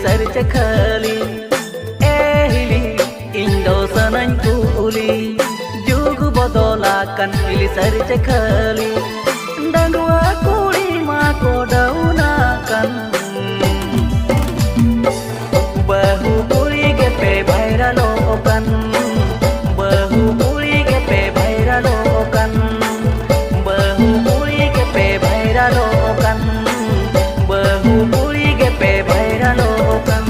sari cekali hili indo sanany kuli jugu bodolakan hili sari cekali dangwa kuli mako daunakan bahu kuli gepe baira lokan bahu kuli gepe baira lokan bahu kuli gepe baira lokan bahu kuli gepe baira lokan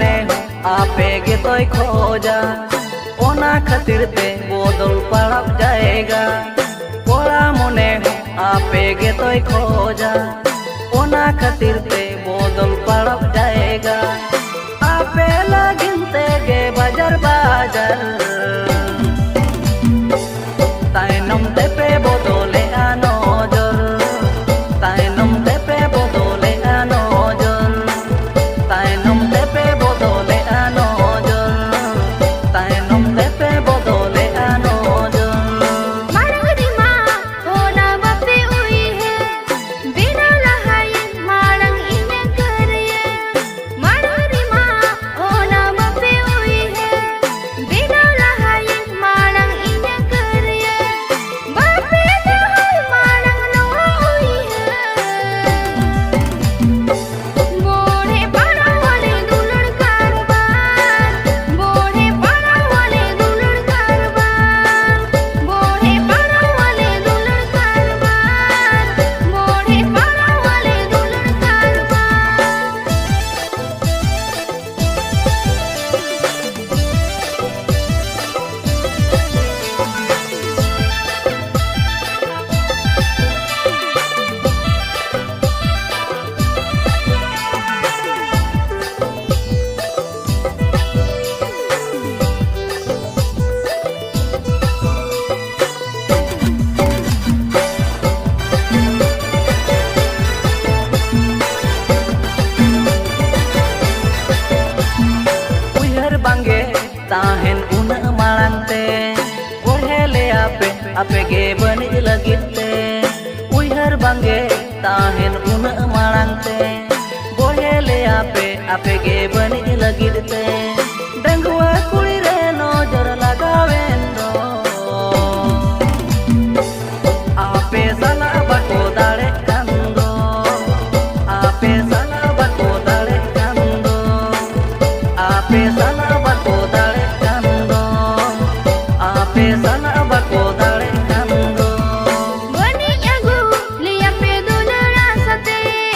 आपेगे तोय खोजा ओना खातिर ते बदल पड़ब जाएगा कोड़ा मने आपेगे तोय खोजा ओना खातिर ते बदल पड़ब जाएगा आपे लगिनते गे बाजार बाजार ताइनम ते पे बदले आनोजर ताइनम ते पे बदले आनोजर ताइनम ते पे बदले ताहेन उना मांगते ओढ़ेले आपे गे बनी लगते उहर बांगे ताहेन उना मांगते ओढ़ेले आपे गे बनी लगते